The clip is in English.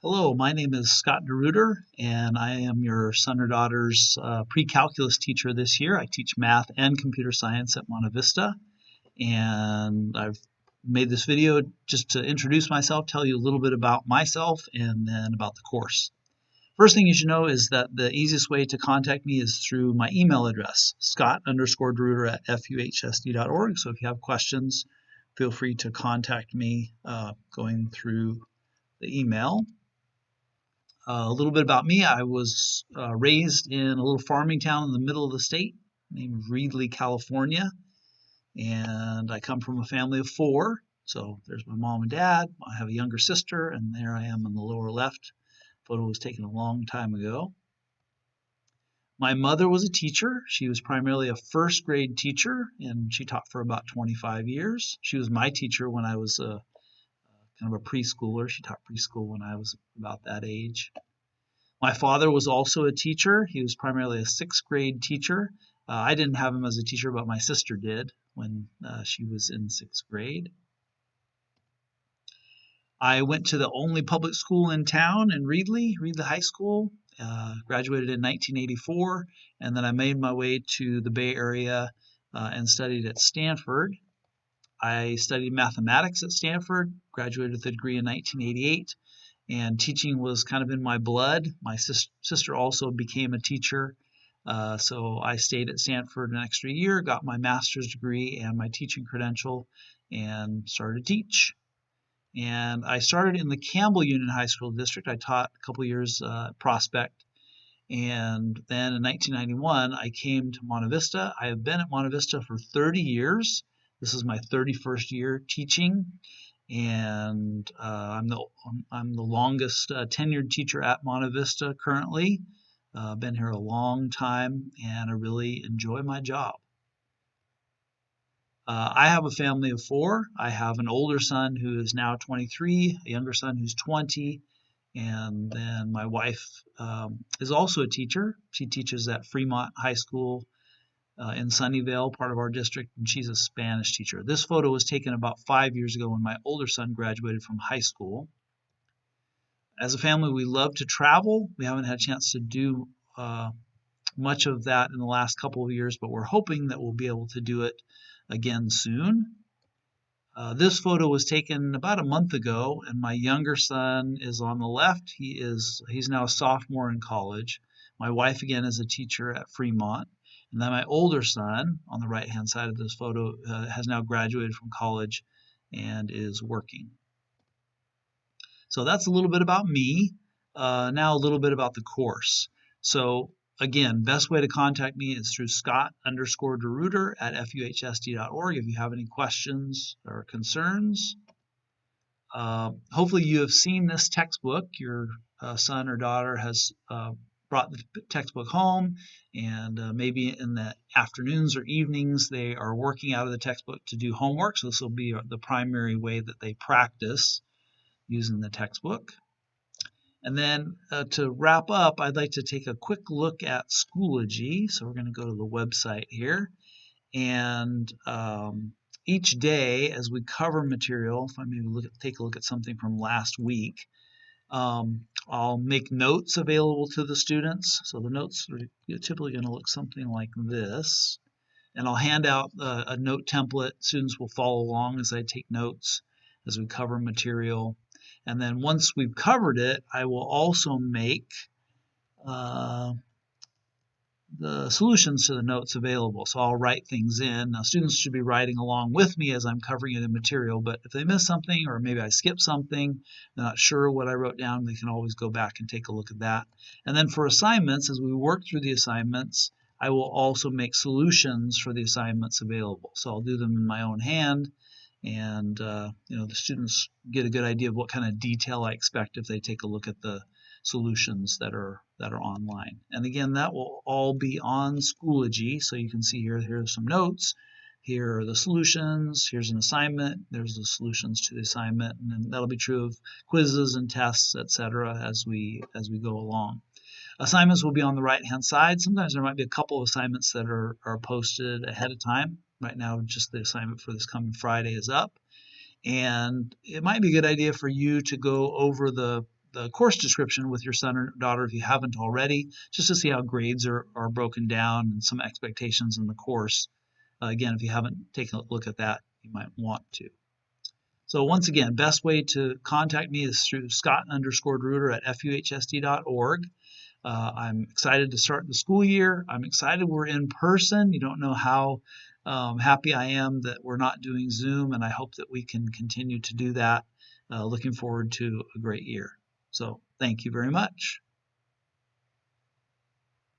Hello, my name is Scott DeRuiter, and I am your son or daughter's pre-calculus teacher this year. I teach math and computer science at Monte Vista, and I've made this video just to introduce myself, tell you a little bit about myself, and then about the course. First thing you should know is that the easiest way to contact me is through my email address, scott_deruiter@fuhsd.org. So if you have questions, feel free to contact me going through the email. A little bit about me. I was raised in a little farming town in the middle of the state named Reedley, California. And I come from a family of four. So there's my mom and dad. I have a younger sister, and there I am in the lower left. Photo was taken a long time ago. My mother was a teacher. She was primarily a first grade teacher, and she taught for about 25 years. She was my teacher when I was kind of a preschooler. She taught preschool when I was about that age. My father was also a teacher. He was primarily a sixth grade teacher. I didn't have him as a teacher, but my sister did when she was in sixth grade. I went to the only public school in town in Reedley High School, graduated in 1984, and then I made my way to the Bay Area and studied at Stanford. I studied mathematics at Stanford, graduated with a degree in 1988, and teaching was kind of in my blood. My sister also became a teacher, so I stayed at Stanford an extra year, got my master's degree and my teaching credential, and started to teach. And I started in the Campbell Union High School District. I taught a couple years at Prospect. And then in 1991, I came to Monte Vista. I have been at Monte Vista for 30 years. This is my 31st year teaching, and I'm the longest tenured teacher at Monte Vista currently. Been here a long time, and I really enjoy my job. I have a family of four. I have an older son who is now 23, a younger son who's 20, and then my wife is also a teacher. She teaches at Fremont High School in Sunnyvale, part of our district, and she's a Spanish teacher. This photo was taken about 5 years ago when my older son graduated from high school. As a family, we love to travel. We haven't had a chance to do much of that in the last couple of years, but we're hoping that we'll be able to do it again soon. This photo was taken about a month ago, and my younger son is on the left. He's now a sophomore in college. My wife, again, is a teacher at Fremont. And then my older son, on the right-hand side of this photo, has now graduated from college and is working. So that's a little bit about me. Now a little bit about the course. So again, best way to contact me is through scott_deruiter@fuhsd.org if you have any questions or concerns. Hopefully you have seen this textbook. Your son or daughter has brought the textbook home, and maybe in the afternoons or evenings they are working out of the textbook to do homework. So this will be the primary way that they practice using the textbook. And then to wrap up, I'd like to take a quick look at Schoology. So we're going to go to the website here. And each day as we cover material, if I maybe take a look at something from last week, I'll make notes available to the students. So the notes are typically going to look something like this. And I'll hand out a note template. Students will follow along as I take notes as we cover material. And then once we've covered it, I will also make the solutions to the notes available. So I'll write things in. Now students should be writing along with me as I'm covering it in material, but if they miss something or maybe I skip something, they're not sure what I wrote down, they can always go back and take a look at that. And then for assignments, as we work through the assignments, I will also make solutions for the assignments available. So I'll do them in my own hand, and the students get a good idea of what kind of detail I expect if they take a look at the solutions that are online. And again, that will all be on Schoology. So you can see here are some notes. Here are the solutions. Here's an assignment. There's the solutions to the assignment, and then that'll be true of quizzes and tests, etc. as we go along. Assignments will be on the right-hand side. Sometimes there might be a couple of assignments that are posted ahead of time. Right now, just the assignment for this coming Friday is up. And it might be a good idea for you to go over the the course description with your son or daughter if you haven't already, just to see how grades are broken down and some expectations in the course. Again, if you haven't taken a look at that, you might want to. So once again, best way to contact me is through scott_reuter@fuhsd.org. I'm excited to start the school year. I'm excited we're in person. You don't know how happy I am that we're not doing Zoom, and I hope that we can continue to do that. Looking forward to a great year. So thank you very much.